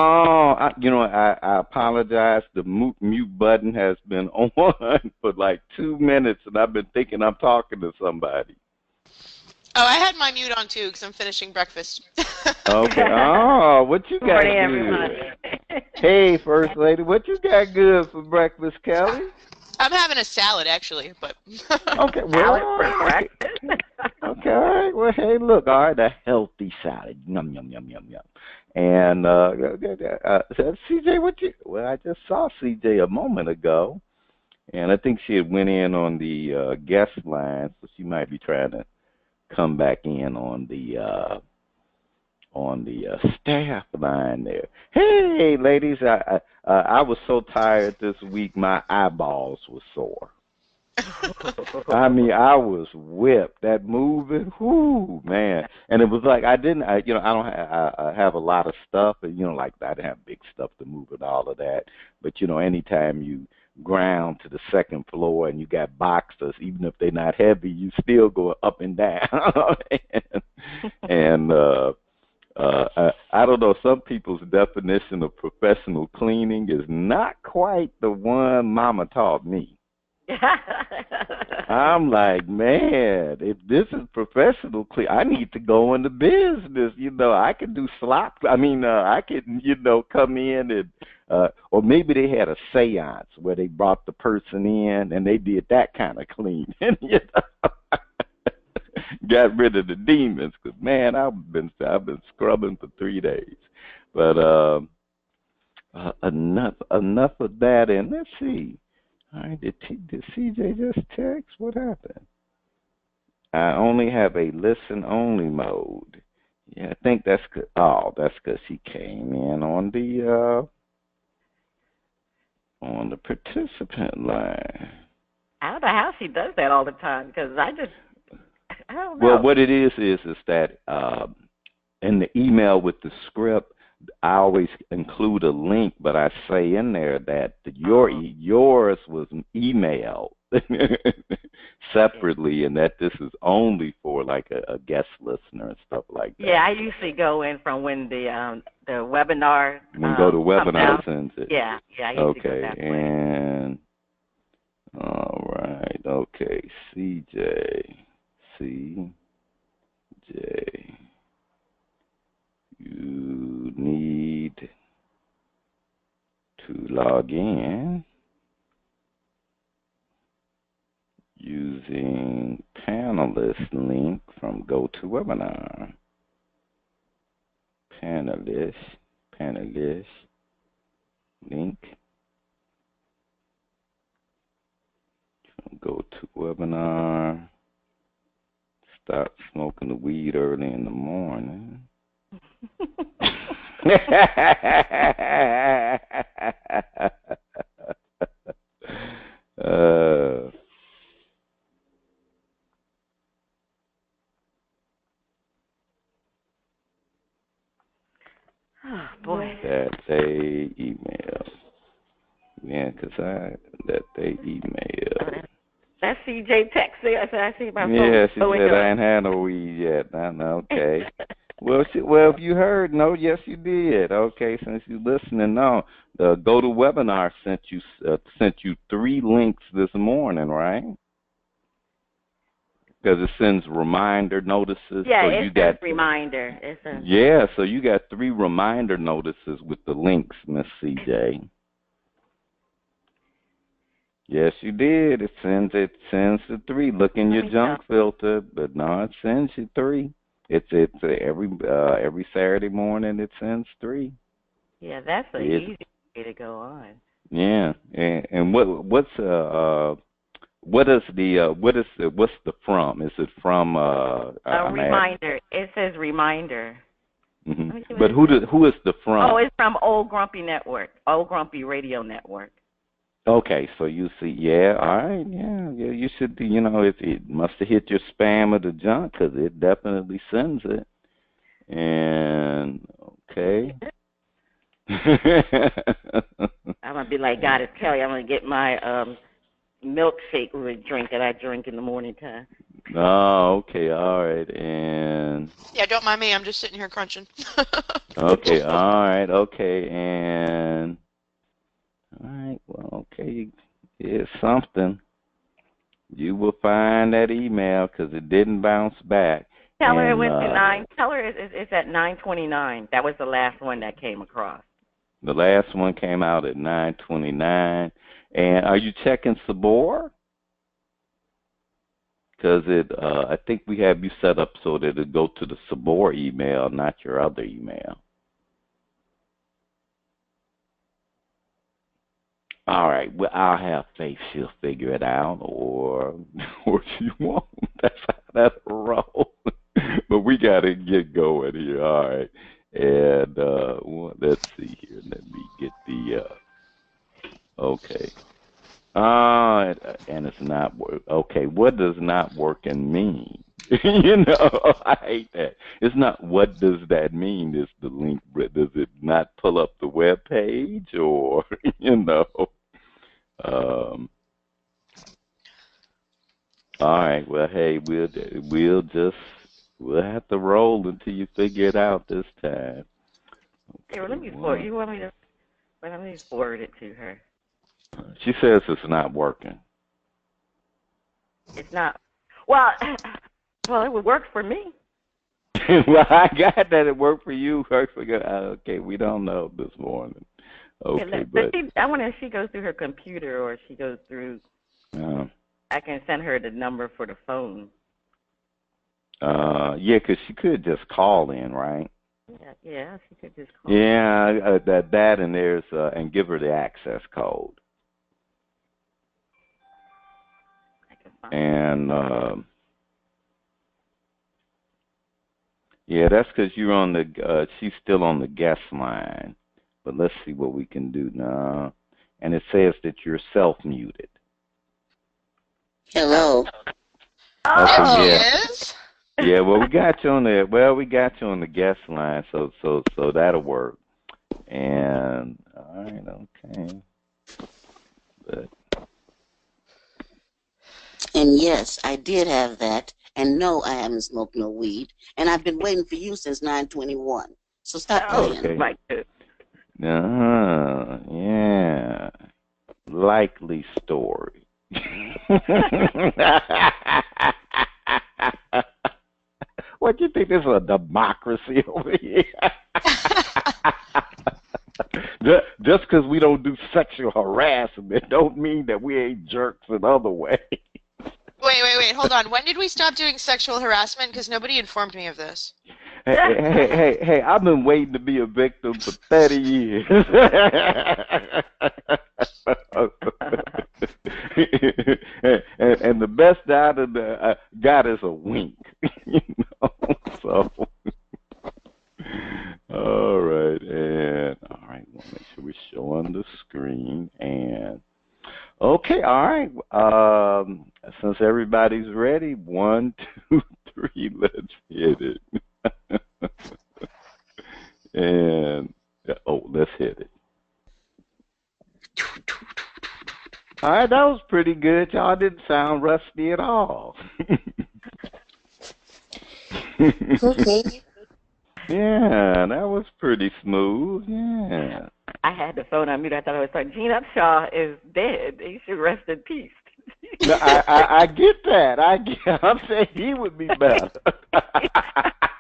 Oh, I apologize. The mute button has been on for like 2 minutes, and I've been thinking I'm talking to somebody. Oh, I had my mute on too because I'm finishing breakfast. Okay. Oh, what you got Morning, good? everyone. Hey, First Lady, what you got good for breakfast, Kelly? I'm having a salad actually, but Okay, well, Salad for breakfast. okay, all right. Well, hey, look, all right, a healthy salad, yum yum yum yum yum. And CJ, what you? Well, I just saw CJ a moment ago, and I think she had went in on the guest line, so she might be trying to come back in on the staff line there. Hey, ladies, I was so tired this week, my eyeballs were sore. I mean, I was whipped. That movie, whoo, man. And it was like I don't I have a lot of stuff, and like I didn't have big stuff to move and all of that. But anytime you ground to the second floor and you got boxers, even if they're not heavy, you still go up and down. and I don't know. Some people's definition of professional cleaning is not quite the one Mama taught me. I'm like, man, if this is professional clean, I need to go into business. I can do slop. I mean, I can, come in and, or maybe they had a seance where they brought the person in and they did that kind of cleaning. Got rid of the demons. Cause man, I've been scrubbing for 3 days. But enough of that. And let's see. All right, did CJ just text? What happened? I only have a listen-only mode. Yeah, I think that's good. Oh, that's because she came in on the participant line. I don't know how she does that all the time because I don't know. Well, what it is that in the email with the script, I always include a link, but I say in there that yours was emailed separately, and that this is only for like a guest listener and stuff like that. Yeah, I usually go in from when the webinar. When go to webinar sends it. Yeah, I usually go that way. And all right, okay, CJ. You need to log in using panelist link from GoToWebinar. Panelist link from GoToWebinar. Stop smoking the weed early in the morning. Oh boy. That they email. Yeah, that they email. That's CJ text there. I see my phone. Yeah, she said I ain't had no weed yet. I know. Okay. Well, if you heard, no, yes, you did. Okay, since you're listening, no, the GoToWebinar sent you 3 links this morning, right? Because it sends reminder notices. Yeah, so it says reminder. Yeah, so you got 3 reminder notices with the links, Miss CJ. Yes, you did. It sends the 3. Look in your junk filter, but no, it sends you 3. It's every Saturday morning. It sends 3. Yeah, that's an easy way to go on. Yeah, and what's the from? Is it from a reminder? It says reminder. Mm-hmm. But who is the from? Oh, it's from Old Grumpy Network, Old Grumpy Radio Network. Okay, so you see, yeah, all right, yeah, you should, it must have hit your spam or the junk because it definitely sends it. And okay. I'm gonna be like, God, it's Kelly. I'm gonna get my milkshake with a drink that I drink in the morning time. Oh, okay, all right, and Yeah, don't mind me. I'm just sitting here crunching. okay, all right, okay, and all right, well, okay, it's something. You will find that email because it didn't bounce back. Tell her it And went to 9. Tell her it's at 9:29. That was the last one that came across. the last one came out at 9:29. And are you checking Sabor? Because I think we have you set up so that it go to the Sabor email, not your other email. All right. Well, I'll have faith she'll figure it out, or she won't. That's how that'll roll. But we got to get going here. All right. And well, let's see here. Let me get the okay. And it's not work. Okay, what does not working mean? You know, I hate that. It's not what does that mean. It's the link. Does it not pull up the web page, or you know? All right. Well, hey, we'll have to roll until you figure it out this time. Okay, Here, let me forward. You want me to? Let me forward it to her. She says it's not working. It's not. Well, well, it would work for me. Well, I got that it worked for you. Worked for you. Okay, we don't know this morning. Okay, but I wonder if she goes through her computer or she goes through. I can send her the number for the phone. Yeah, 'cause she could just call in, right? Yeah, she could just call. Yeah, that and there's and give her the access code. I can find And yeah, that's 'cause you're on the. She's still on the guest line. But let's see what we can do now. And it says that you're self-muted. Hello. Okay, yeah. Yes. Yeah, well, we got you on the guest line, so that'll work. And all right, okay. But And yes, I did have that. And no, I haven't smoked no weed. And I've been waiting for you since 9/21. So stop playing. okay. Yeah. Likely story. What do you think this is a democracy over here? Just because we don't do sexual harassment don't mean that we ain't jerks in other ways. Wait. Hold on. When did we stop doing sexual harassment? Because nobody informed me of this. Hey, I've been waiting to be a victim for 30 years. and the best I got is a wink. You know? So, all right. We'll make sure we're showing the screen. And, okay, all right. Since everybody's ready, 1, 2, 3, let's hit it. And let's hit it. All right, that was pretty good. Y'all didn't sound rusty at all. Okay. Yeah, that was pretty smooth. Yeah. I had the phone on mute. I thought I was talking. Gene Upshaw is dead. He should rest in peace. No, I get that. I'm saying he would be better.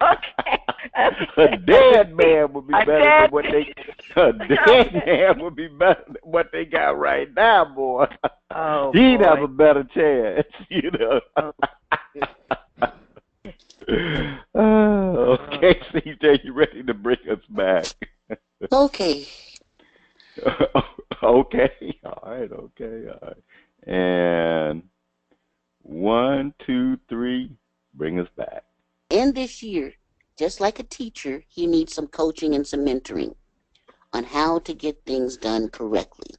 Okay. A dead man would be better than what they. A dead man would be better than what they got right now, boy. Oh, He'd boy. have a better chance, you know. Okay, CJ, you ready to bring us back? Okay. Okay. All right. And 1, 2, 3, bring us back. And this year, just like a teacher, he needs some coaching and some mentoring on how to get things done correctly.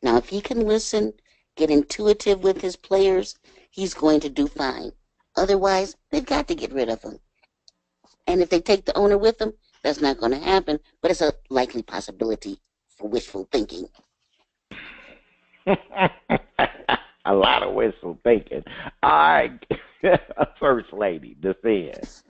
Now, if he can listen, get intuitive with his players, he's going to do fine. Otherwise, they've got to get rid of him. And if they take the owner with them, that's not going to happen, but it's a likely possibility for wishful thinking. I A lot of wishful thinking. All right, First Lady, defend.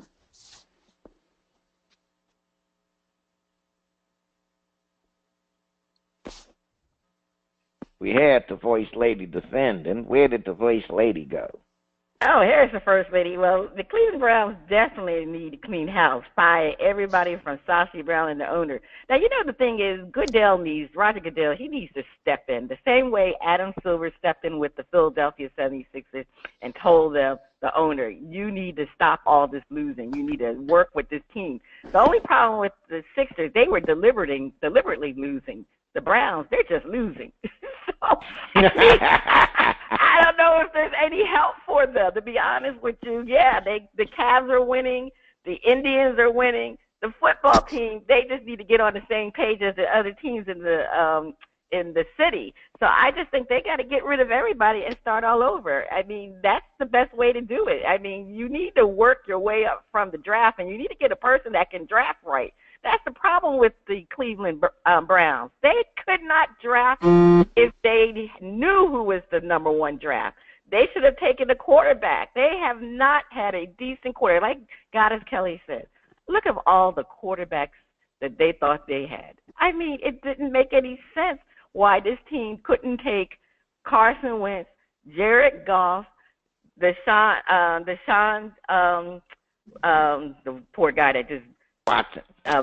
We had the First Lady defending. Where did the First Lady go? Oh, here's the First Lady. Well, the Cleveland Browns definitely need to clean house. Fire everybody from Sashi Brown and the owner. Now, you know the thing is, Roger Goodell, he needs to step in. The same way Adam Silver stepped in with the Philadelphia 76ers and told them, the owner, you need to stop all this losing. You need to work with this team. The only problem with the Sixers, they were deliberately losing. The Browns, they're just losing. So, I don't know if there's any help for them, to be honest with you. Yeah, the Cavs are winning. The Indians are winning. The football team, they just need to get on the same page as the other teams in the city. So I just think they got to get rid of everybody and start all over. I mean, that's the best way to do it. I mean, you need to work your way up from the draft, and you need to get a person that can draft right. That's the problem with the Cleveland Browns. They could not draft if they knew who was the number one draft. They should have taken a quarterback. They have not had a decent quarterback. Like Goddess Kelly said, look at all the quarterbacks that they thought they had. I mean, it didn't make any sense why this team couldn't take Carson Wentz, Jared Goff, the poor guy that just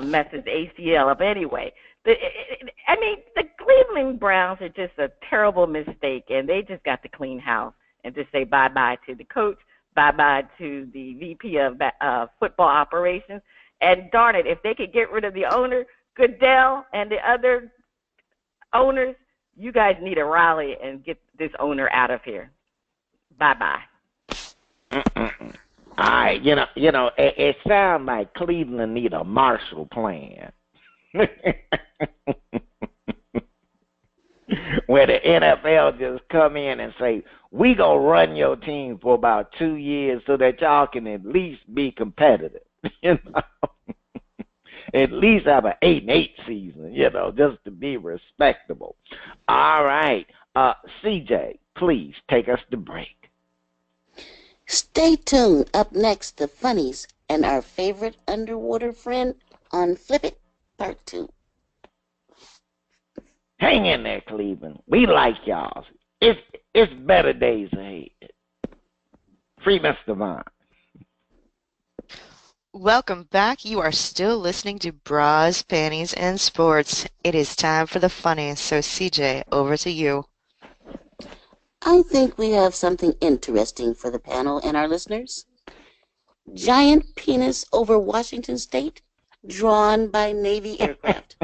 messed his ACL up anyway. The Cleveland Browns are just a terrible mistake, and they just got to clean house and just say bye-bye to the coach, bye-bye to the VP of football operations. And darn it, if they could get rid of the owner, Goodell, and the other owners, you guys need to rally and get this owner out of here. Bye-bye. All right, it sounds like Cleveland need a Marshall Plan. Where the NFL just come in and say, we gonna run your team for about 2 years so that y'all can at least be competitive. At least have an 8-8 season, just to be respectable. All right, CJ, please take us to break. Stay tuned. Up next, the funnies and our favorite underwater friend on Flip It, Part 2. Hang in there, Cleveland. We like y'all. It's better days ahead. Free Mr. Vine. Welcome back. You are still listening to Bras, Panties, and Sports. It is time for the funnies. So, CJ, over to you. I think we have something interesting for the panel and our listeners. Giant penis over Washington State, drawn by Navy aircraft.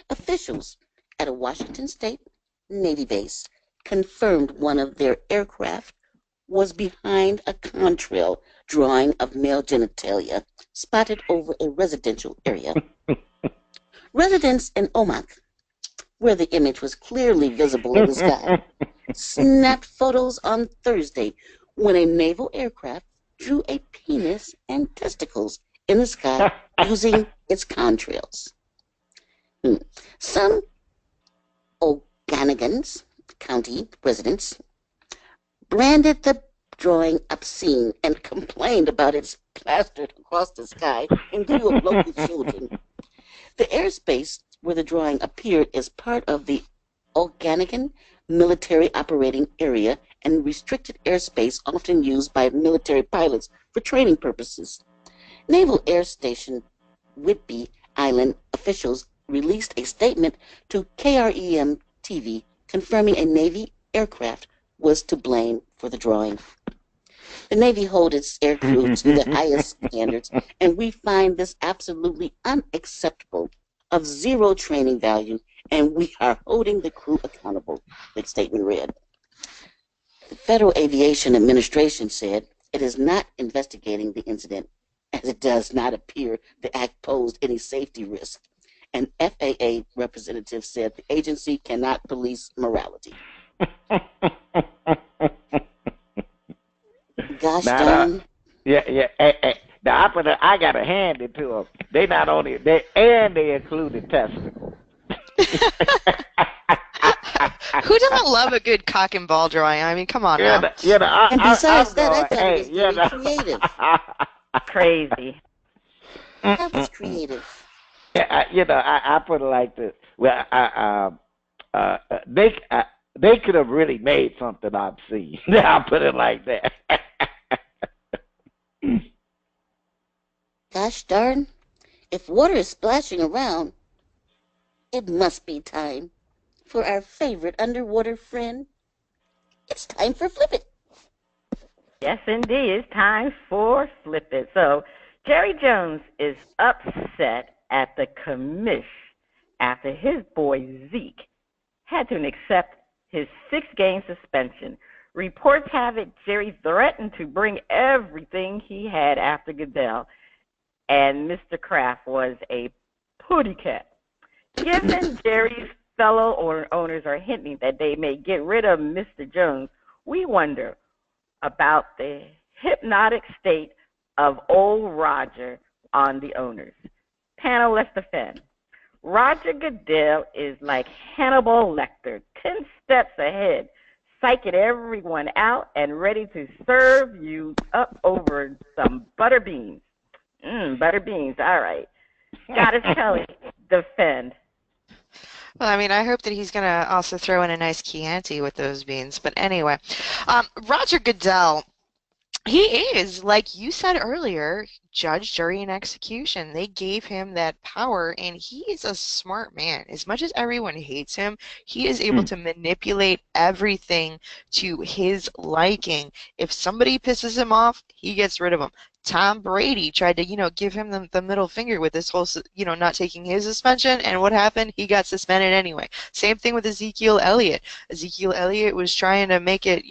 Officials at a Washington State Navy base confirmed one of their aircraft was behind a contrail drawing of male genitalia spotted over a residential area. Residents in Omak, where the image was clearly visible in the sky, snapped photos on Thursday when a naval aircraft drew a penis and testicles in the sky using its contrails. Some Okanagan County residents branded the drawing obscene and complained about its plastered across the sky in view of local children. The airspace where the drawing appeared is part of the Okanagan Military Operating Area and restricted airspace often used by military pilots for training purposes. Naval Air Station Whidbey Island officials released a statement to KREM TV confirming a Navy aircraft was to blame for the drawing. The Navy holds its air crew to the highest standards, and we find this absolutely unacceptable, of zero training value, and we are holding the crew accountable, the statement read. The Federal Aviation Administration said it is not investigating the incident, as it does not appear the act posed any safety risk. An FAA representative said the agency cannot police morality. Gosh darn. Yeah. The operator, I got to hand it to them. They included testicles. Who doesn't love a good cock and ball drawing? I mean, come on now. And besides that, I going, thought it hey, was very creative. Crazy. That was creative. I put it like this. Well, they could have really made something obscene. I'll put it like that. Gosh darn, if water is splashing around, it must be time for our favorite underwater friend. It's time for Flip It. Yes, indeed. It's time for Flip It. So, Jerry Jones is upset at the commish after his boy Zeke had to accept his 6-game suspension. Reports have it Jerry threatened to bring everything he had after Goodell, and Mr. Kraft was a putty cat. Given Jerry's fellow owners are hinting that they may get rid of Mr. Jones, we wonder about the hypnotic state of old Roger on the owners. Panel, let's defend. Roger Goodell is like Hannibal Lecter, 10 steps ahead, psyching everyone out and ready to serve you up over some butter beans. Butter beans, all right. Goddess Kelli, defend. Well, I mean, I hope that he's going to also throw in a nice Chianti with those beans. But anyway, Roger Goodell, he is, like you said earlier, judge, jury, and execution. They gave him that power, and he is a smart man. As much as everyone hates him, he is able to manipulate everything to his liking. If somebody pisses him off, he gets rid of them. Tom Brady tried to, give him the middle finger with this whole, not taking his suspension, and what happened? He got suspended anyway. Same thing with Ezekiel Elliott. Ezekiel Elliott was trying to make it,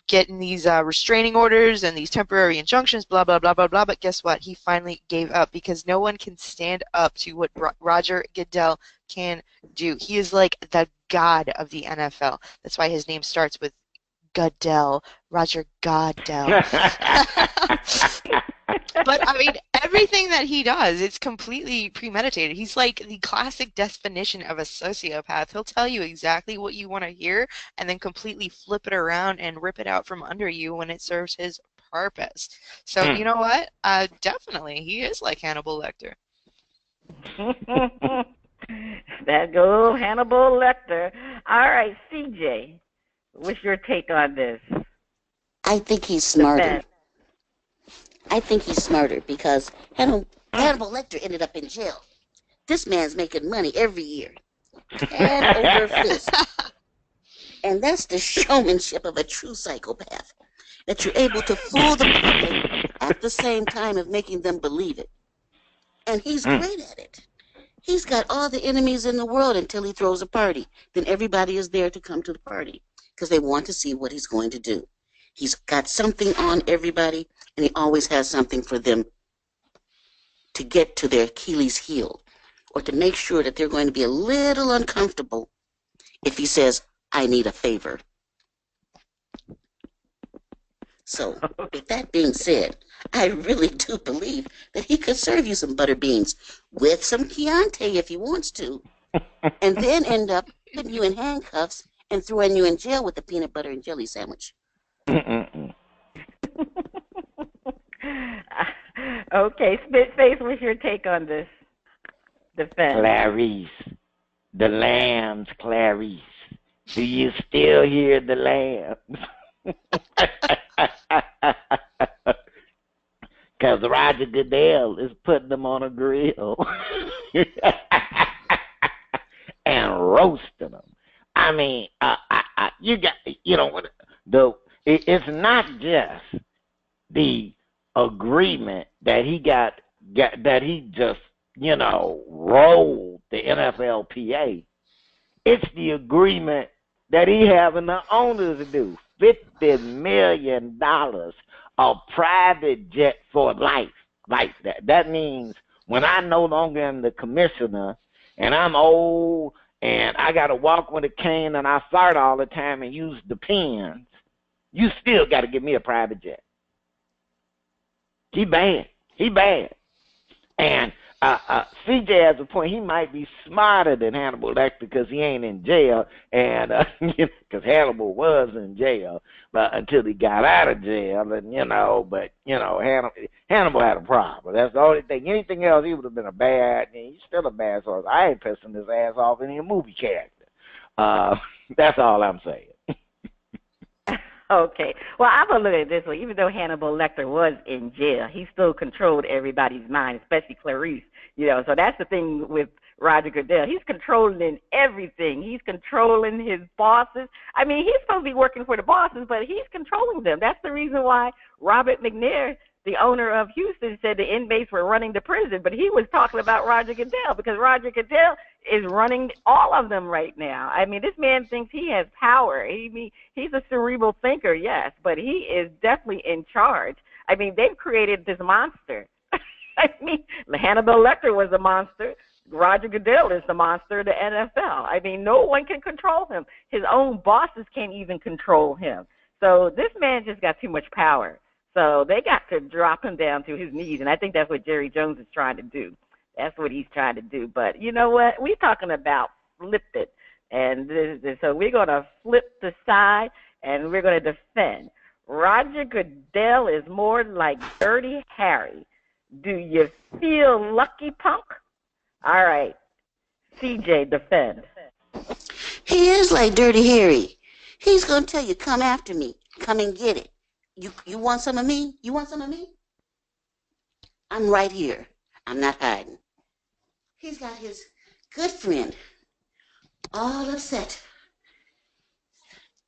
getting these restraining orders and these temporary injunctions, blah, blah, blah, blah, blah. But guess what? He finally gave up because no one can stand up to what Roger Goodell can do. He is like the god of the NFL. That's why his name starts with Goodell, Roger Goodell. But, I mean, everything that he does, it's completely premeditated. He's like the classic definition of a sociopath. He'll tell you exactly what you want to hear and then completely flip it around and rip it out from under you when it serves his purpose. So, you know what? Definitely, he is like Hannibal Lecter. That good Hannibal Lecter. All right, CJ, what's your take on this? I think he's smarter. I think he's smarter because Hannibal Lecter ended up in jail. This man's making money every year, hand over fist. And that's the showmanship of a true psychopath, that you're able to fool the public at the same time of making them believe it. And he's great at it. He's got all the enemies in the world until he throws a party. Then everybody is there to come to the party because they want to see what he's going to do. He's got something on everybody, and he always has something for them to get to their Achilles heel or to make sure that they're going to be a little uncomfortable if he says, I need a favor. So, with that being said, I really do believe that he could serve you some butter beans with some Chianti if he wants to, and then end up putting you in handcuffs and throwing you in jail with a peanut butter and jelly sandwich. Okay, Spitface, what's your take on this defense? Clarice, the lambs, Clarice. Do you still hear the lambs? Because Roger Goodell is putting them on a grill and roasting them. I mean, it's not just the agreement that he got that he just, rolled the NFLPA. It's the agreement that he having the owners do. $50 million of private jet for life. Like that. That means when I no longer am the commissioner and I'm old and I got to walk with a cane and I fart all the time and use the pens, you still got to give me a private jet. He bad. And CJ has a point. He might be smarter than Hannibal Lecter because he ain't in jail, and because Hannibal was in jail, but until he got out of jail, and Hannibal had a problem. That's the only thing. Anything else, he would have been a bad. He's still a bad source. I ain't pissing his ass off any movie character. That's all I'm saying. Okay. Well, I'm going to look at it this way. Even though Hannibal Lecter was in jail, he still controlled everybody's mind, especially Clarice. So that's the thing with Roger Goodell. He's controlling everything. He's controlling his bosses. I mean, he's supposed to be working for the bosses, but he's controlling them. That's the reason why Robert McNair, the owner of Houston, said the inmates were running the prison, but he was talking about Roger Goodell because Roger Goodell is running all of them right now. I mean, this man thinks he has power. He's a cerebral thinker, yes, but he is definitely in charge. I mean, they've created this monster. I mean, Hannibal Lecter was a monster. Roger Goodell is the monster of the NFL. I mean, no one can control him. His own bosses can't even control him. So this man just got too much power. So they got to drop him down to his knees, and I think that's what Jerry Jones is trying to do. That's what he's trying to do. But you know what? We're talking about flip it. And so we're going to flip the side, and we're going to defend. Roger Goodell is more like Dirty Harry. Do you feel lucky, punk? All right. CJ, defend. He is like Dirty Harry. He's going to tell you, come after me. Come and get it. You want some of me? You want some of me? I'm right here. I'm not hiding. He's got his good friend all upset.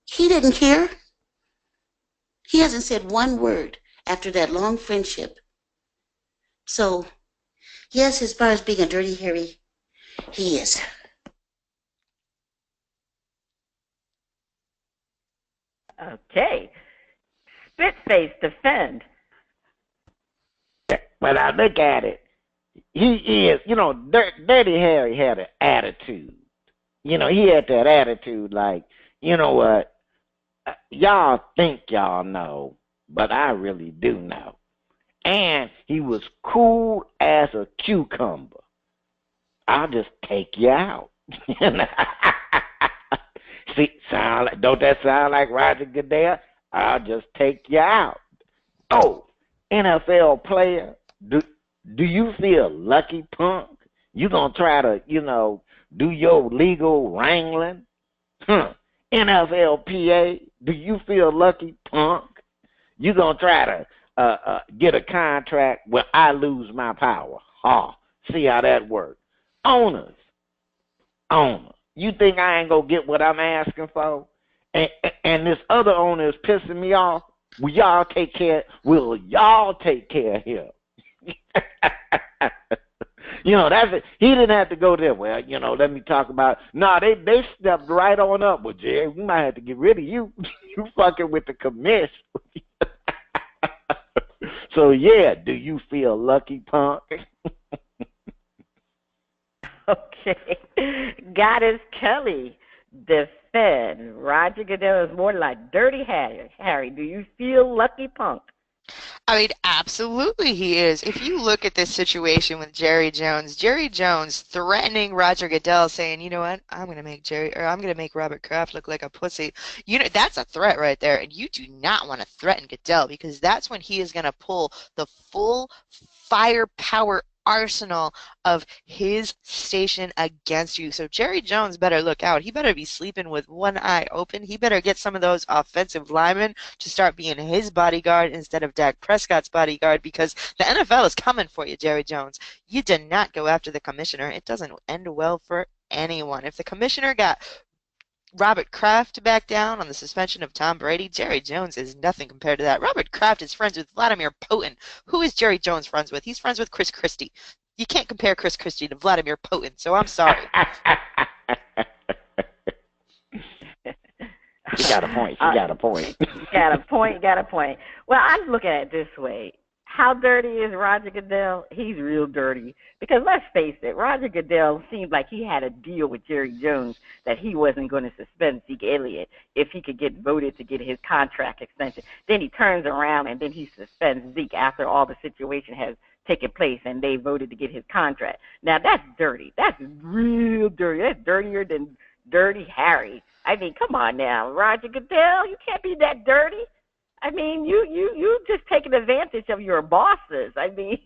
He didn't care. He hasn't said one word after that long friendship. So, yes, as far as being a Dirty Harry, he is. Okay. Spitface, defend. But I look at it. He is, Dirty Harry had an attitude. He had that attitude like, you know what, y'all think y'all know, but I really do know. And he was cool as a cucumber. I'll just take you out. See, don't that sound like Roger Goodell? I'll just take you out. Oh, NFL player, do you feel lucky, punk? You gonna try to, do your legal wrangling? NFLPA, do you feel lucky, punk? You gonna try to get a contract where I lose my power? See how that works. Owner, you think I ain't gonna get what I'm asking for? And this other owner is pissing me off. Will y'all take care of him? That's it. He didn't have to go there. Well, let me talk about it. No, they stepped right on up with Jerry. We might have to get rid of you. You fucking with the commish. So yeah, do you feel lucky, punk? Okay. Goddess Kelli, defend. Roger Goodell is more like Dirty Harry. Do you feel lucky, punk? I mean, absolutely he is. If you look at this situation with Jerry Jones threatening Roger Goodell, saying, you know what, I'm going to make Robert Kraft look like a pussy. That's a threat right there. And you do not want to threaten Goodell, because that's when he is going to pull the full firepower arsenal of his station against you. So Jerry Jones better look out. He better be sleeping with one eye open. He better get some of those offensive linemen to start being his bodyguard instead of Dak Prescott's bodyguard, because the NFL is coming for you, Jerry Jones. You did not go after the commissioner. It doesn't end well for anyone. If the commissioner got Robert Kraft to back down on the suspension of Tom Brady, Jerry Jones is nothing compared to that. Robert Kraft is friends with Vladimir Putin. Who is Jerry Jones friends with? He's friends with Chris Christie. You can't compare Chris Christie to Vladimir Putin, so I'm sorry. She got a point. Got a point. Well, I'm looking at it this way. How dirty is Roger Goodell? He's real dirty. Because let's face it, Roger Goodell seemed like he had a deal with Jerry Jones that he wasn't going to suspend Zeke Elliott if he could get voted to get his contract extension. Then he turns around and then he suspends Zeke after all the situation has taking place, and they voted to get his contract. Now that's dirty. That's real dirty. That's dirtier than Dirty Harry. I mean, come on now, Roger Goodell, you can't be that dirty. I mean, you just taking advantage of your bosses. I mean,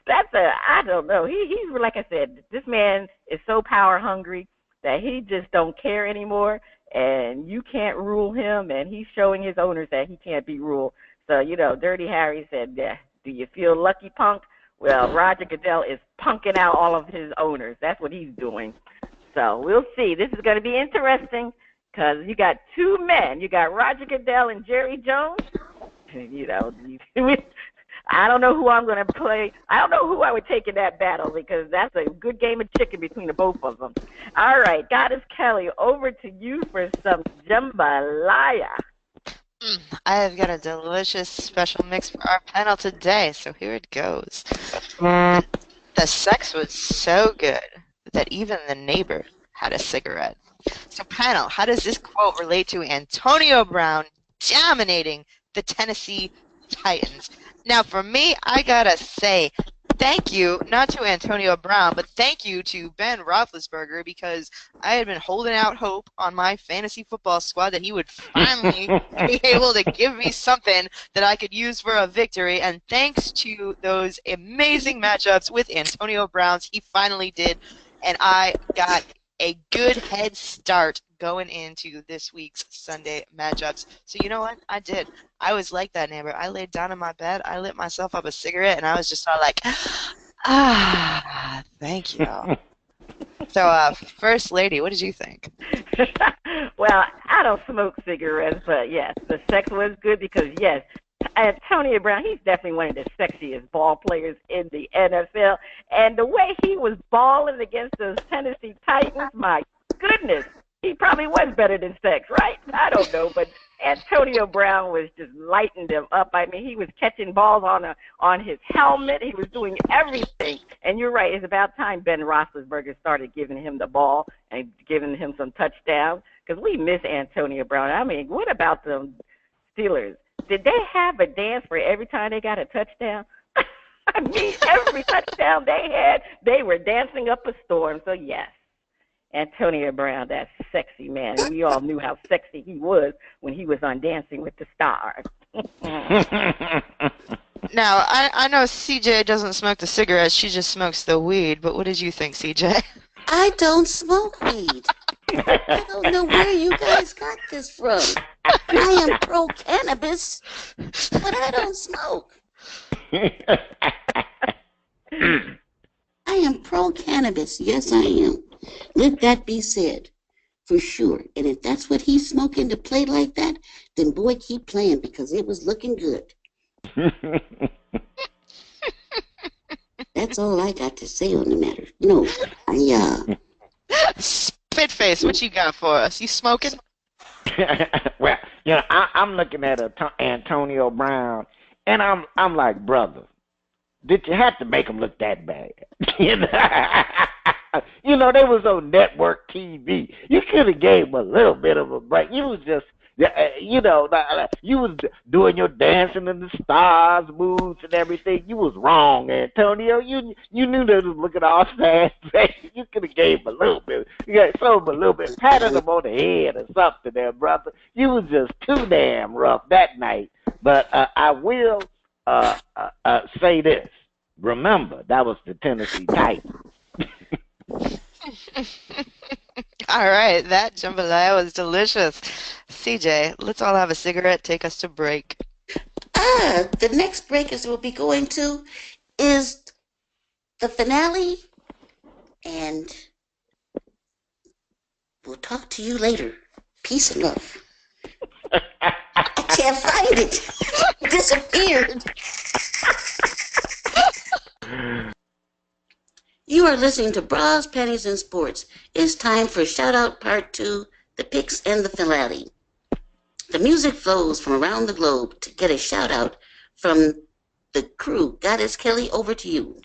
I don't know. He's like I said, this man is so power hungry that he just don't care anymore, and you can't rule him, and he's showing his owners that he can't be ruled. So, Dirty Harry said, yeah, do you feel lucky, punk? Well, Roger Goodell is punking out all of his owners. That's what he's doing. So we'll see. This is going to be interesting because you got two men. You got Roger Goodell and Jerry Jones. I don't know who I'm going to play. I don't know who I would take in that battle because that's a good game of chicken between the both of them. All right, Goddess Kelly, over to you for some jambalaya. I have got a delicious special mix for our panel today, so here it goes. The sex was so good that even the neighbor had a cigarette. So panel, how does this quote relate to Antonio Brown dominating the Tennessee Titans? Now for me, I gotta say thank you, not to Antonio Brown, but thank you to Ben Roethlisberger, because I had been holding out hope on my fantasy football squad that he would finally be able to give me something that I could use for a victory, and thanks to those amazing matchups with Antonio Brown's, he finally did, and I got a good head start going into this week's Sunday matchups. So you know what? I did. I was like that, Amber. I laid down in my bed, I lit myself up a cigarette, and I was just all like, thank you. So, First Lady, what did you think? Well, I don't smoke cigarettes, but yes, the sex was good because, yes, Antonio Brown, he's definitely one of the sexiest ball players in the NFL. And the way he was balling against those Tennessee Titans, my goodness, he probably was better than sex, right? I don't know, but Antonio Brown was just lighting them up. I mean, he was catching balls on his helmet. He was doing everything. And you're right, it's about time Ben Roethlisberger started giving him the ball and giving him some touchdowns because we miss Antonio Brown. I mean, what about the Steelers? Did they have a dance for every time they got a touchdown? I mean, every touchdown they had, they were dancing up a storm. So, yes, Antonio Brown, that sexy man. We all knew how sexy he was when he was on Dancing with the Stars. Now, I know CJ doesn't smoke the cigarettes, she just smokes the weed, but what did you think, CJ? I don't smoke weed. I don't know where you guys got this from. I am pro-cannabis, but I don't smoke. I am pro-cannabis. Yes, I am. Let that be said, for sure. And if that's what he's smoking to play like that, then boy, keep playing because it was looking good. That's all I got to say on the matter. No, Spitface, what you got for us? You smoking? Well, I'm looking at Antonio Brown, and I'm like, brother, did you have to make him look that bad? They was on network TV. You could have gave him a little bit of a break. You was just, you was doing your dancing in the stars moves and everything. You was wrong, Antonio. You knew they was looking all sad. You could have gave him a little bit. You got so a little bit, patted him on the head or something there, brother. You was just too damn rough that night. But I will say this. Remember, that was the Tennessee Titans. All right, that jambalaya was delicious. CJ, let's all have a cigarette. Take us to break. The next break as we'll be going to is the finale, and we'll talk to you later. Peace and love. I can't find it. It disappeared. You are listening to Bras, Panties, and Sports. It's time for Shout Out Part 2, the picks and the finale. The music flows from around the globe to get a shout out from the crew. Goddess Kelly, over to you.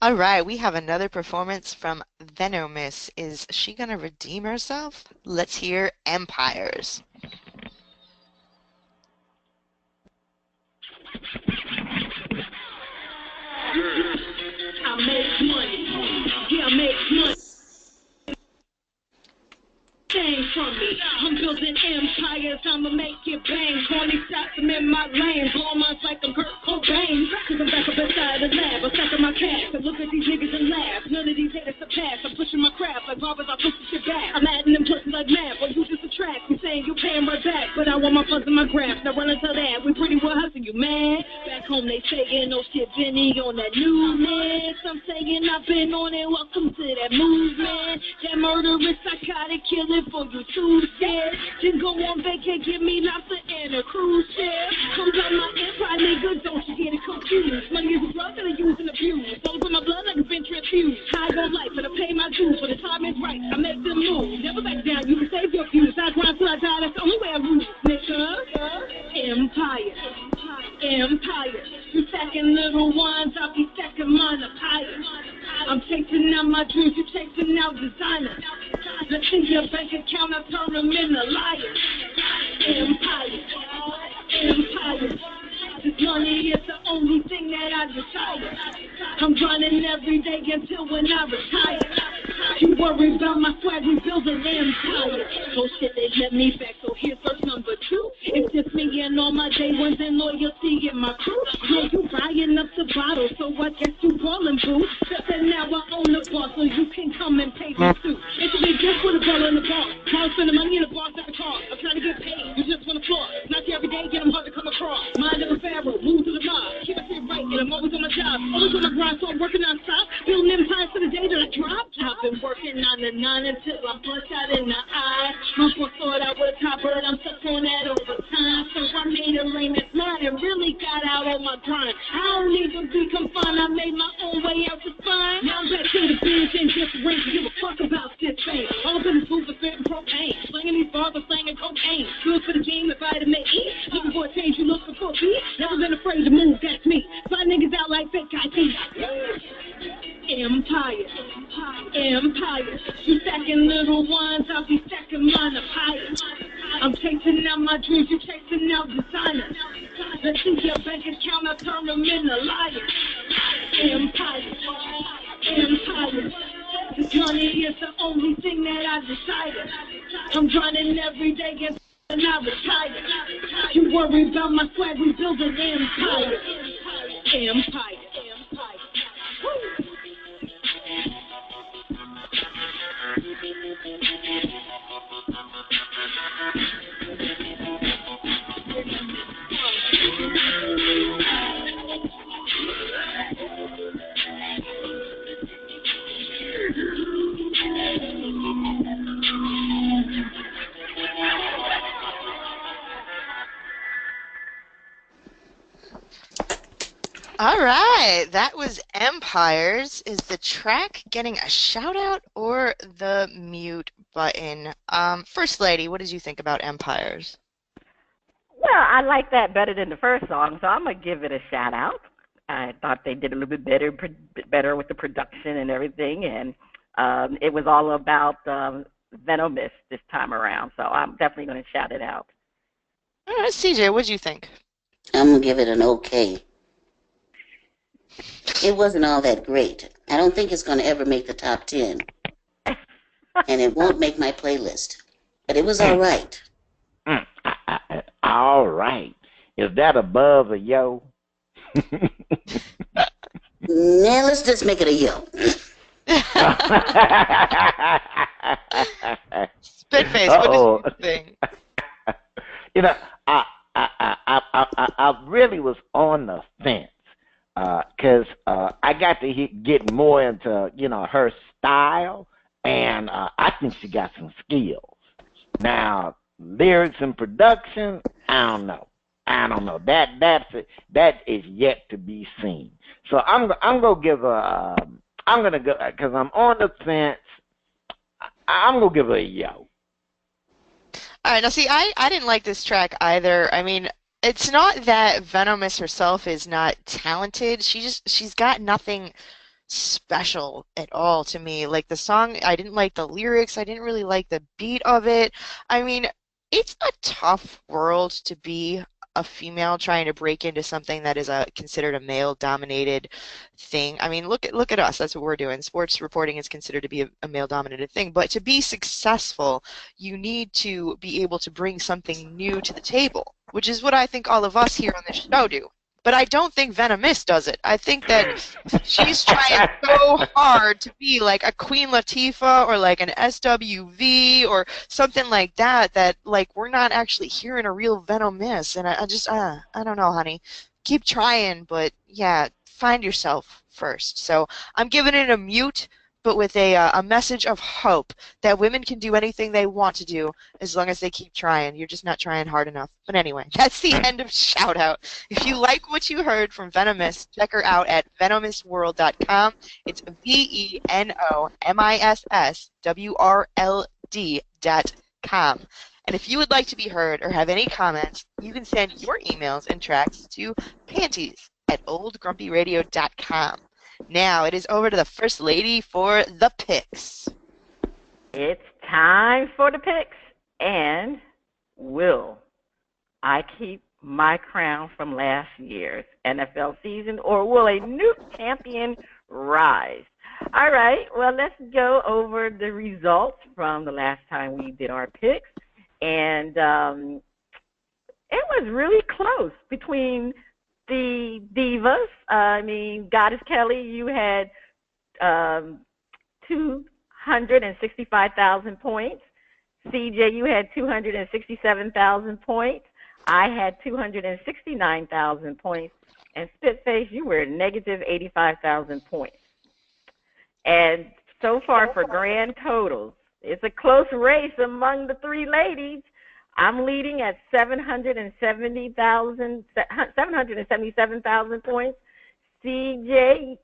All right, we have another performance from Venomiss. Is she going to redeem herself? Let's hear Empires. Yeah. Empires, I'ma make it bang. Corny shots, I'm in my lane. Blow minds like I'm Kurt Cobain. Cause I'm back up inside the lab. I'm stuck in my cast. I look at these niggas and laugh. None of these haters surpass. I'm pushing my craft like robbers, I push the shit back. I'm adding them choices like math. But you just attract. You saying you paying right back. But I want my funds in my graph. Now run into that. We pretty well hustling, you man. Back home they saying, no shit, Vinny on that new mix. I'm saying I've been on it. Welcome to that movement. That murderous, psychotic, kill it for you too scared. Then go on vacay, give me lobster and a cruise ship. Comes on my empire, nigga, don't you get it confused. Money is a drug that I use and abuse. Don't put my blood like it's been transfused. High on life, but I pay my dues. When the time is right, I make them move. Never back down, you can save your fuse. I grind till I die, that's the only way I lose. Nigga, empire, empire. You stacking little ones, I'll be stacking mine up higher. I'm chasing out my dreams, you chasing out designers. Let's see your bank account, I turn them into liars. Empire, empire. This money is the only thing that I desire. I'm running every day until when I retire. You worry about my swag, we build an empire. Oh shit, they let me back, so here's verse number 2. It's just me and all my day ones and loyalty in my crew. Yo, you buying up the bottle, so I guess you ballin' boo. And now I own the bar, so you can come and pay me too. It's a big gift with a ball in the bar. I'll spend the money in the bar, set the car. I'm trying to get paid, you just wanna floor. Not every day, get them hard to come across. Mind of a pharaoh, move to the mob. Keep it shit right, and I'm always on my job. Always on my grind, so I'm working non-stop. Building empires for the day that I drop. I've been working 9 to 9 until I'm bloodshot in the eye. My boss thought I was a top bird, I'm stuck on that overtime. So I made a lane that's mine and really got out on my grind. I don't need to be confined, I made my own way out the spine. Now I'm back to the biz and just rank, give a fuck about this thing. All up in the booth, spitting propane. Slinging these bars, I'm slanging cocaine. Good for the team, if I had to make E. Looking for a change, you look for cookie. Never been afraid to move, that's me. Fly niggas out like fake IDs. Empire, empire. You stacking little ones, I'll be stacking mine up higher. I'm chasing out my dreams, you chasing out designers. Let's see your bank account, I turn them into liars. Empire, empire. This money is the only thing that I desire. I'm grinding every day and I retire. You worry about my swag, we build an empire. Empire, empire. Woo. All right, that was Empires. Is the track getting a shout out or the mute button? First Lady, what did you think about Empires? Well, I like that better than the first song, so I'm gonna give it a shout out. I thought they did a little bit better with the production and everything, and it was all about Venomiss this time around. So I'm definitely gonna shout it out. All right, CJ, what did you think? I'm going to give it an okay. It wasn't all that great. I don't think it's going to ever make the top 10. And it won't make my playlist. But it was all right. All right. Is that above a yo? Now let's just make it a yo. Spitface, what did you think? You know, I really was on the fence because I got to get more into, her style, and I think she got some skills. Now, lyrics and production, I don't know. That is yet to be seen. So I'm gonna give her. I'm gonna go because I'm on the fence. I'm gonna give her a yo. All right, now see, I didn't like this track either. I mean, it's not that Venomiss herself is not talented. She's got nothing special at all to me. Like the song, I didn't like the lyrics. I didn't really like the beat of it. I mean, it's a tough world to be a female trying to break into something that is considered a male-dominated thing. I mean, look at us. That's what we're doing. Sports reporting is considered to be a male-dominated thing. But to be successful, you need to be able to bring something new to the table, which is what I think all of us here on this show do. But I don't think Venomiss does it. I think that she's trying so hard to be like a Queen Latifah or like an SWV or something like that, that like we're not actually hearing a real Venomiss. And I don't know, honey. Keep trying, but yeah, find yourself first. So I'm giving it a mute, but with a message of hope that women can do anything they want to do as long as they keep trying. You're just not trying hard enough. But anyway, that's the end of Shout Out. If you like what you heard from Venomiss, check her out at venomissworld.com. It's VENOMISSWRLD.com. And if you would like to be heard or have any comments, you can send your emails and tracks to panties@oldgrumpyradio.com. Now it is over to the First Lady for the picks. It's time for the picks. And will I keep my crown from last year's NFL season, or will a new champion rise? All right, well, let's go over the results from the last time we did our picks. And it was really close between the Divas. Goddess Kelli, you had 265,000 points. CJ, you had 267,000 points. I had 269,000 points. And Spitface, you were negative 85,000 points. And so far for grand totals, it's a close race among the three ladies. I'm leading at 777,000 points. Goddess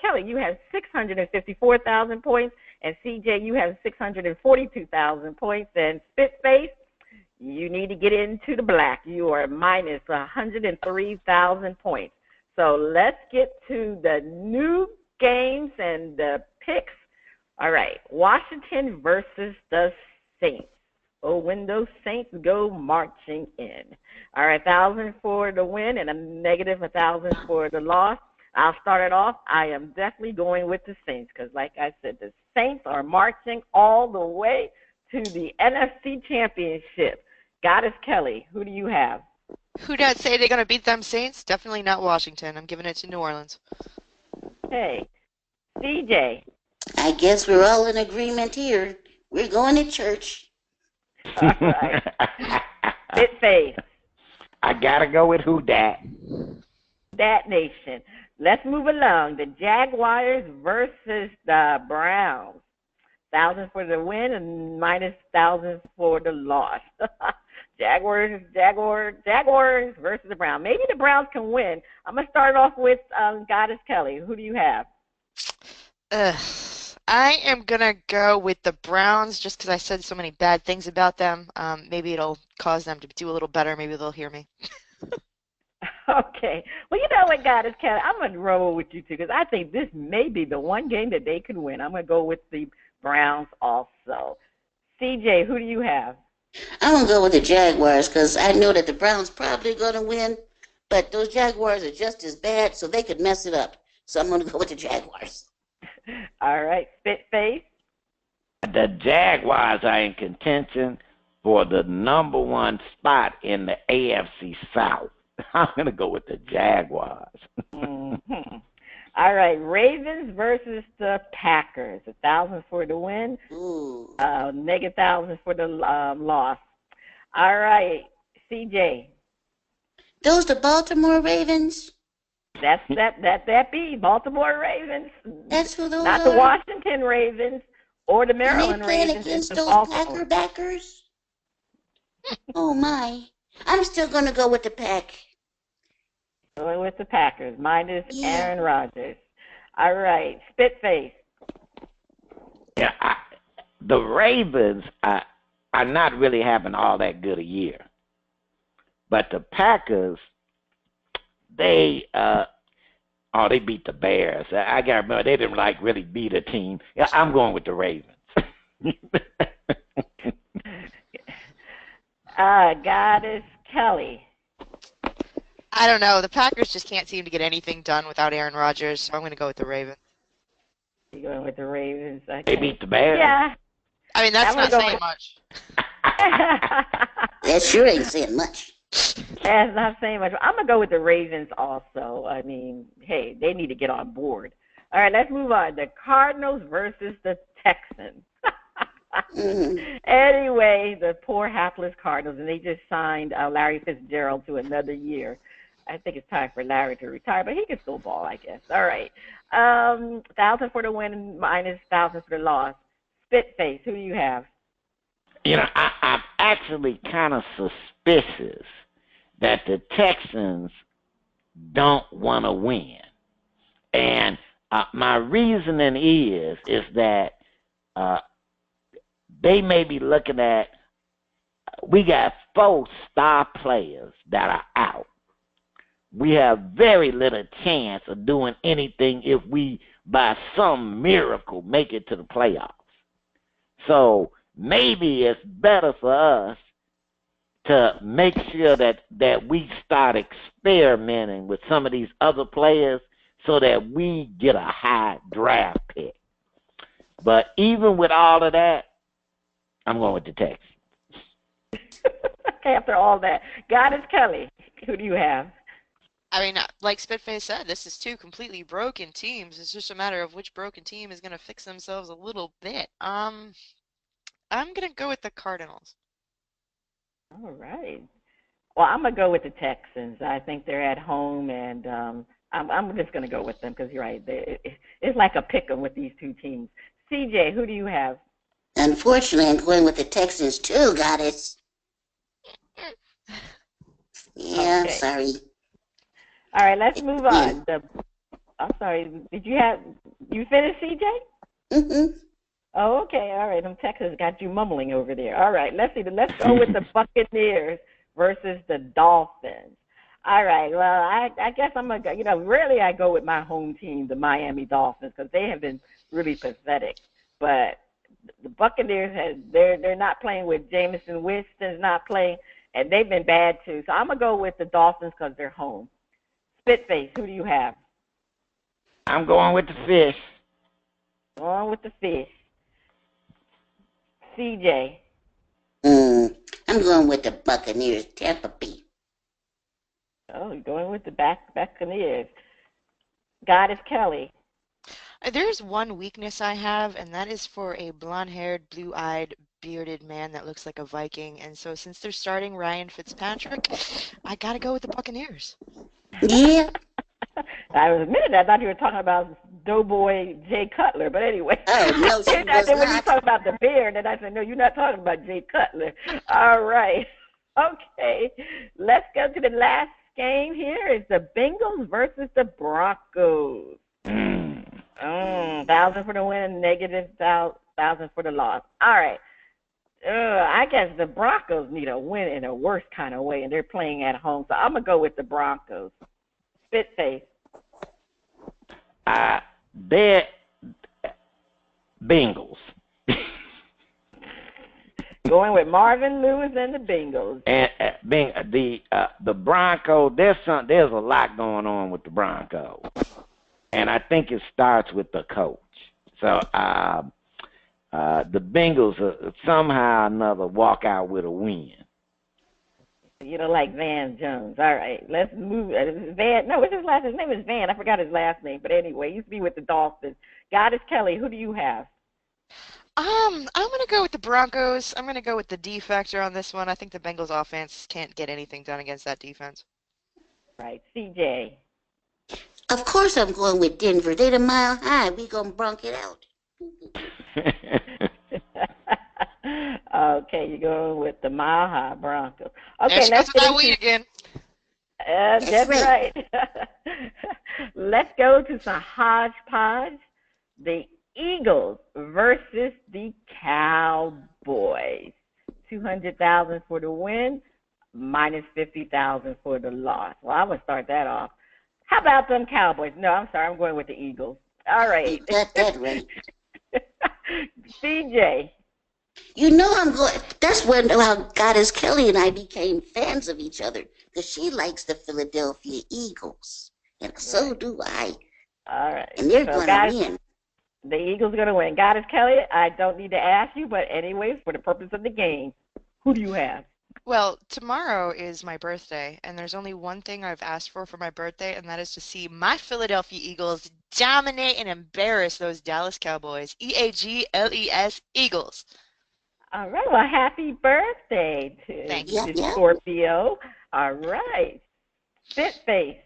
Kelli, you have 654,000 points. And CJ, you have 642,000 points. And Spitface, you need to get into the black. You are minus 103,000 points. So let's get to the new games and the picks. All right, Washington versus the Saints. Oh, when those Saints go marching in. All right, 1,000 for the win and a negative 1,000 for the loss. I'll start it off. I am definitely going with the Saints because, like I said, the Saints are marching all the way to the NFC Championship. Goddess Kelli, who do you have? Who does say they're going to beat them Saints? Definitely not Washington. I'm giving it to New Orleans. Hey, CJ. I guess we're all in agreement here. We're going to church. All right. Spitface. I gotta go with who dat. Dat Nation. Let's move along. The Jaguars versus the Browns. 1,000 for the win and minus 1,000 for the loss. Jaguars versus the Browns. Maybe the Browns can win. I'm going to start off with Goddess Kelli. Who do you have? I am going to go with the Browns just because I said so many bad things about them. Maybe it'll cause them to do a little better. Maybe they'll hear me. Okay. Well, you know what, Goddess Kelli? I'm going to roll with you, too, because I think this may be the one game that they could win. I'm going to go with the Browns also. CJ, who do you have? I'm going to go with the Jaguars because I know that the Browns probably going to win, but those Jaguars are just as bad, so they could mess it up. So I'm going to go with the Jaguars. All right. Spitface? The Jaguars are in contention for the number one spot in the AFC South. I'm going to go with the Jaguars. Mm-hmm. All right, Ravens versus the Packers. 1,000 for the win, negative 1,000 for the loss. All right, CJ. Those the Baltimore Ravens? That be Baltimore Ravens. That's who those Not are? the Washington Ravens or the Maryland Are they playing Ravens. against those Packer backers? Oh my! I'm still gonna go with the Pack. Going with the Packers, minus Aaron Rodgers. All right, Spitface. Yeah, the Ravens are not really having all that good a year. But the Packers, they beat the Bears. I got to remember, they didn't really beat a team. Yeah, I'm going with the Ravens. Goddess Kelli. I don't know. The Packers just can't seem to get anything done without Aaron Rodgers, so I'm going to go with the Ravens. You going with the Ravens? Okay. They beat the Bears. Yeah. I mean, that's not saying much. That sure ain't saying much. That's not saying much. I'm going to go with the Ravens also. I mean, hey, they need to get on board. All right, let's move on. The Cardinals versus the Texans. Anyway, the poor hapless Cardinals, and they just signed Larry Fitzgerald to another year. I think it's time for Larry to retire, but he can still ball, I guess. All right. 1,000 for the win, minus 1,000 for the loss. Spitface, who do you have? You know, I'm actually kind of suspicious that the Texans don't want to win. And my reasoning is that they may be looking at, we got 4 star players that are out. We have very little chance of doing anything if we, by some miracle, make it to the playoffs. So maybe it's better for us to make sure that we start experimenting with some of these other players so that we get a high draft pick. But even with all of that, I'm going with the Texans. After all that, Goddess Kelly, who do you have? I mean, like Spitface said, this is 2 completely broken teams. It's just a matter of which broken team is going to fix themselves a little bit. I'm going to go with the Cardinals. All right. Well, I'm going to go with the Texans. I think they're at home, and I'm just going to go with them because you're right. It's like a pick 'em with these 2 teams. CJ, who do you have? Unfortunately, I'm going with the Texans too, Goddess. Yeah, Okay. sorry. All right, let's move on. I'm sorry. Did you finish, CJ? Mm-hmm. Oh, okay. All right. Them Texans got you mumbling over there. All right. Let's go with the Buccaneers versus the Dolphins. All right. Well, I guess I'm going to go, really I go with my home team, the Miami Dolphins, because they have been really pathetic. But the Buccaneers, they're not playing with Jameson Winston's not playing, and they've been bad too. So I'm going to go with the Dolphins because they're home. Spitface, who do you have? I'm going with the Fish. Going with the Fish. CJ. I'm going with the Buccaneers, Tampa Bay. Oh, you're going with the Buccaneers. Goddess Kelly. There's one weakness I have, and that is for a blonde-haired, blue-eyed, bearded man that looks like a Viking. And so since they're starting Ryan Fitzpatrick, I got to go with the Buccaneers. Yeah. I was admitted I thought you were talking about Doughboy Jay Cutler, but anyway. Oh, no, she was When you not. talk about the beard, and I said, no, you're not talking about Jay Cutler. All right. Okay. Let's go to the last game here. It's the Bengals versus the Broncos. 1,000 for the win, negative 1,000 for the loss. All right. I guess the Broncos need a win in a worse kind of way, and they're playing at home. So I'm going to go with the Broncos. Spitface. They're Bengals. Going with Marvin Lewis and the Bengals. And the Broncos, there's a lot going on with the Broncos, and I think it starts with the coach. So the Bengals somehow or another walk out with a win. You don't like Van Jones. All right, let's move. Van. No, what's his last name? His name is Van. I forgot his last name, but anyway, he used to be with the Dolphins. Goddess Kelly, who do you have? I'm gonna go with the Broncos. I'm gonna go with the D factor on this one. I think the Bengals offense can't get anything done against that defense. Right, CJ. Of course I'm going with Denver. They the mile high. We gonna bronk it out. Okay, you're going with the Mile High Broncos. Okay, let's let's go get that weed again. That's right. Let's go to some hodgepodge. The Eagles versus the Cowboys. 200,000 for the win, minus 50,000 for the loss. Well, I'm gonna start that off. How about them Cowboys? No, I'm sorry, I'm going with the Eagles. All right. You got that right. CJ. You know I'm going. That's when Goddess Kelly and I became fans of each other because she likes the Philadelphia Eagles, and so Right. do I. All right. And they're So, going to guys, win. the Eagles are going to win. Goddess Kelly, I don't need to ask you, but anyways, for the purpose of the game, who do you have? Well, tomorrow is my birthday, and there's only one thing I've asked for my birthday, and that is to see my Philadelphia Eagles dominate and embarrass those Dallas Cowboys. Eagles, Eagles. All right. Well, happy birthday to Thank you. Yep, the yep. Scorpio. All right. Spit face.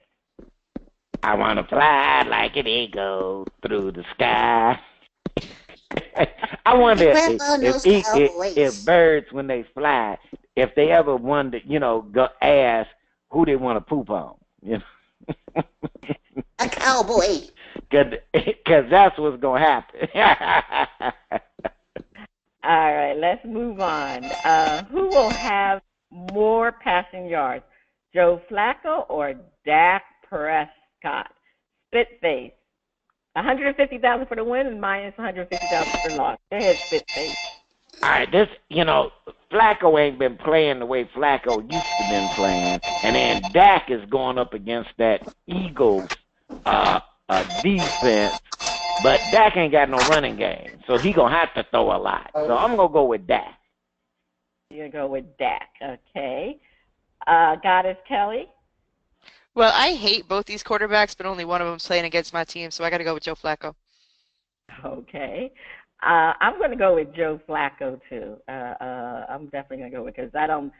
I want to fly like an eagle through the sky. I wonder Grab on those if Cowboys. birds, when they fly, if they ever wonder, go ask who they want to poop on. A cowboy. Because that's what's going to happen. All right. Let's move on. Who will have more passing yards, Joe Flacco or Dak Prescott? Spit face. 150,000 for the win and minus 150,000 for the loss. Go ahead, spit face. All right, Flacco ain't been playing the way Flacco used to been playing, and then Dak is going up against that Eagles defense, but Dak ain't got no running game, so he gonna have to throw a lot. So I'm gonna go with Dak. You're going to go with Dak. Okay. Goddess Kelly. Well, I hate both these quarterbacks, but only one of them's playing against my team, so I got to go with Joe Flacco. Okay. I'm going to go with Joe Flacco too. I'm definitely going to go with because I don't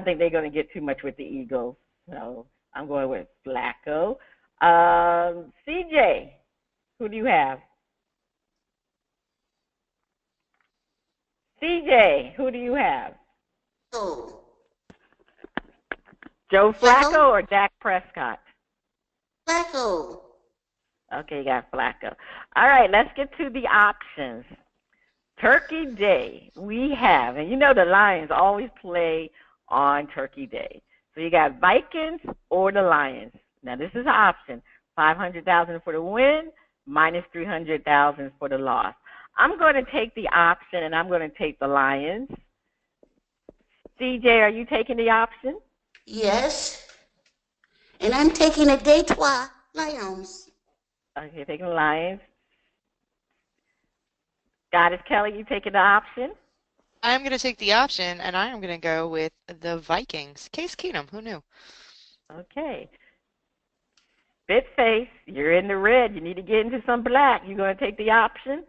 think they're going to get too much with the Eagles. So I'm going with Flacco. CJ, who do you have? CJ, who do you have? Oh, Joe Flacco? Flacco or Dak Prescott? Flacco. Okay, you got Flacco. All right, let's get to the options. Turkey Day, we have, and you know the Lions always play on Turkey Day. So you got Vikings or the Lions. Now this is an option: 500,000 for the win, minus 300,000 for the loss. I'm going to take the option, and I'm going to take the Lions. CJ, are you taking the option? Yes. And I'm taking a Detroit Lions. Okay, taking the Lions. Goddess Kelly, you taking the option? I'm going to take the option, and I am going to go with the Vikings. Case Keenum, who knew? Okay. Spitface, you're in the red. You need to get into some black. You going to take the option?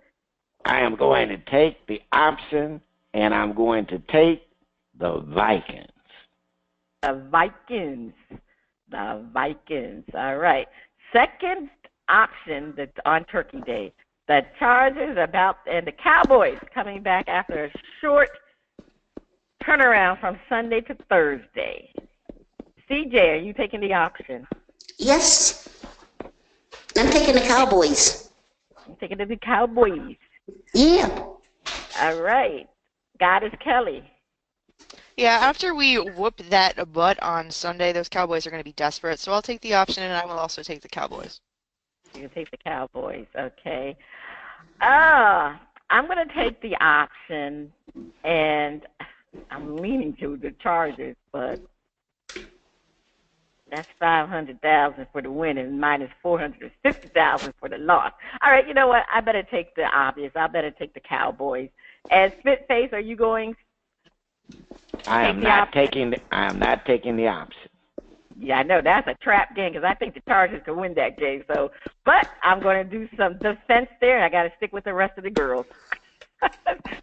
I am going to take the option, and I'm going to take the Vikings. The Vikings. The Vikings. All right. Second option that's on Turkey Day. The Chargers and the Cowboys coming back after a short turnaround from Sunday to Thursday. CJ, are you taking the option? Yes. I'm taking the Cowboys. I'm taking the Cowboys. Yeah. All right. Goddess Kelly. Yeah, after we whoop that butt on Sunday, those Cowboys are going to be desperate. So I'll take the option, and I will also take the Cowboys. You can take the Cowboys. Okay. I'm going to take the option, and I'm leaning to the Chargers, but that's 500,000 for the win and minus 450,000 for the loss. All right, you know what? I better take the obvious. I better take the Cowboys. And Spitface, are you going? I am not taking the option. Yeah, I know that's a trap game because I think the Chargers can win that game. So, but I'm going to do some defense there, and I got to stick with the rest of the girls.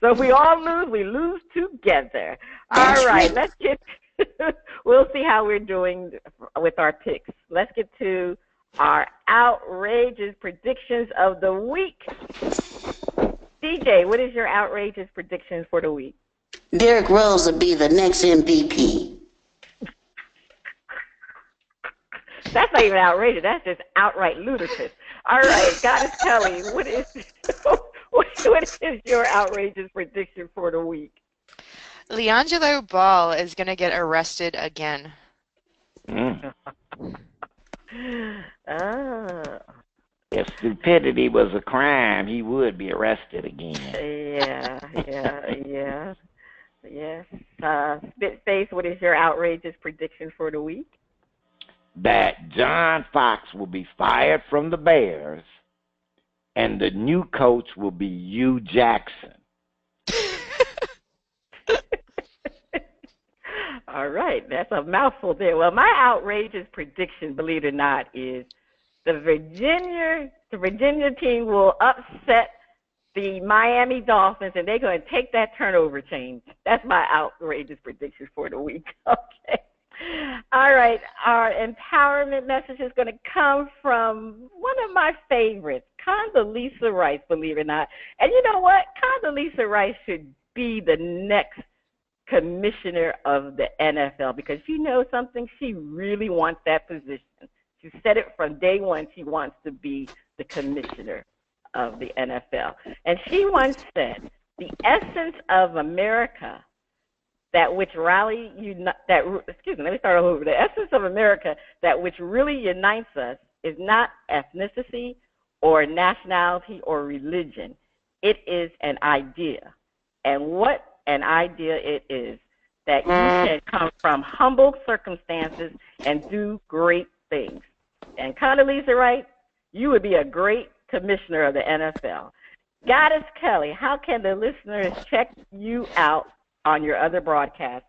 So if we all lose, we lose together. All right, let's get. We'll see how we're doing with our picks. Let's get to our outrageous predictions of the week. DJ, what is your outrageous predictions for the week? Derrick Rose will be the next MVP. That's not even outrageous. That's just outright ludicrous. All right, Goddess Kelly, what is your outrageous prediction for the week? LiAngelo Ball is going to get arrested again. If stupidity was a crime, he would be arrested again. Yes. Spitface, what is your outrageous prediction for the week? That John Fox will be fired from the Bears, and the new coach will be Hugh Jackson. All right, that's a mouthful there. Well, my outrageous prediction, believe it or not, is the Virginia team will upset the Miami Dolphins, and they're going to take that turnover change. That's my outrageous prediction for the week. Okay. All right, our empowerment message is going to come from one of my favorites, Condoleezza Rice, believe it or not. And you know what? Condoleezza Rice should be the next commissioner of the NFL, because you know something? She really wants that position. She said it from day one. She wants to be the commissioner of the NFL. And she once said, the essence of America the essence of America that which really unites us is not ethnicity or nationality or religion. It is an idea. And what an idea it is, that you can come from humble circumstances and do great things. And Condoleezza Rice, you would be a great commissioner of the NFL. Goddess Kelli, how can the listeners check you out on your other broadcasts?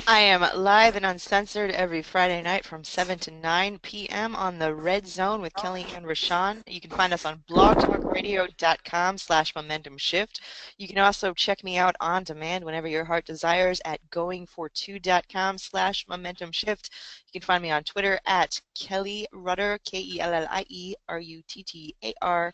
I am live and uncensored every Friday night from 7 to 9 p.m. on the Red Zone with Kelli and Rashawn. You can find us on blogtalkradio.com/momentumshift. You can also check me out on demand whenever your heart desires at goingfor2.com/momentumshift. You can find me on Twitter at Kelli Rutter, KelliRuttar.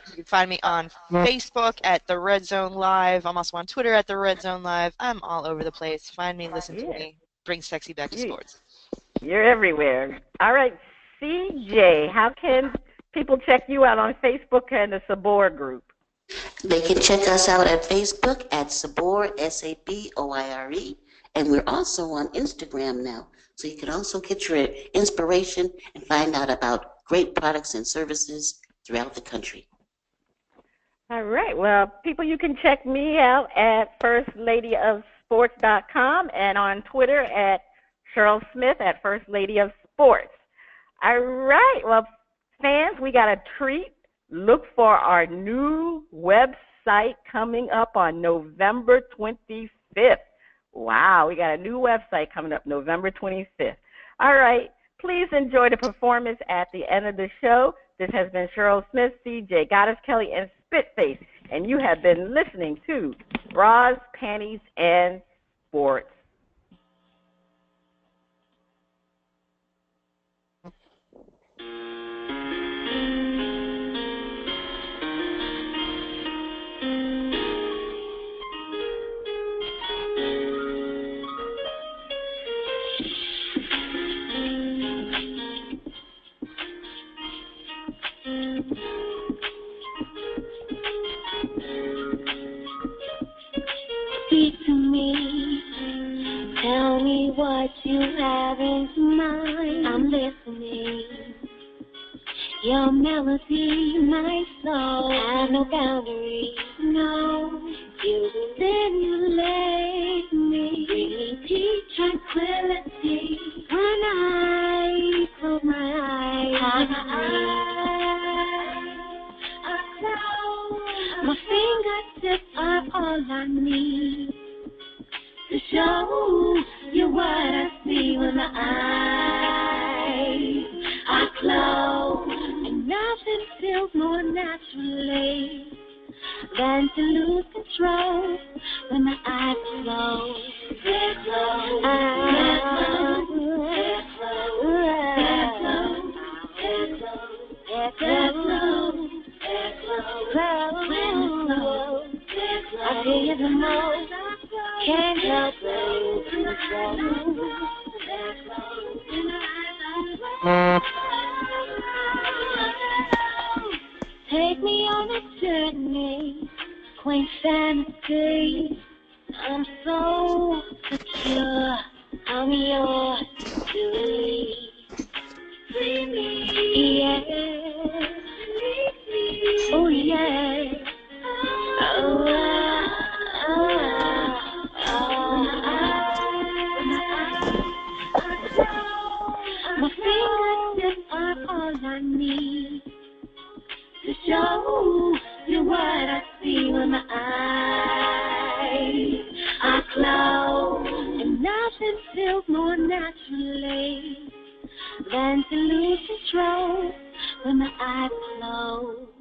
You can find me on Facebook at The Red Zone Live. I'm also on Twitter at The Red Zone Live. I'm all over the place. Find me, listen to me, bring sexy back to sports. You're everywhere. All right, CJ, how can people check you out on Facebook and the Sabor group? They can check us out at Facebook at Sabor, Saboire, and we're also on Instagram now. So you can also get your inspiration and find out about great products and services throughout the country. All right. Well, people, you can check me out at firstladyofsports.com and on Twitter at Cheryl Smith at First Lady of Sports. All right. Well, fans, we got a treat. Look for our new website coming up on November 25th. Wow, we got a new website coming up November 25th. All right. Please enjoy the performance at the end of the show. This has been Cheryl Smith, CJ, Goddess Kelli, and Spitface, and you have been listening to Bras, Panties, and Sports. Speak to me, tell me what you have in mind. I'm listening. Your melody, my soul, have no boundaries. No, you stimulate me. Bring me peace, tranquility. When I close my eyes, I close. My fingertips are all I need to show you what I see when my eyes are closed. And nothing feels more naturally than to lose control when my eyes are closed. They're closed. They're closed. They're closed. They're closed. They're closed. They're closed. When it's closed, I feel the most. Can't help but take me on a journey, quaint fantasy. I'm so secure, I'm yours to lead. Free me, yeah. Oh yeah. My fingertips are all I need to show you what I see when my eyes are closed. And nothing feels more naturally than to lose control when my eyes close.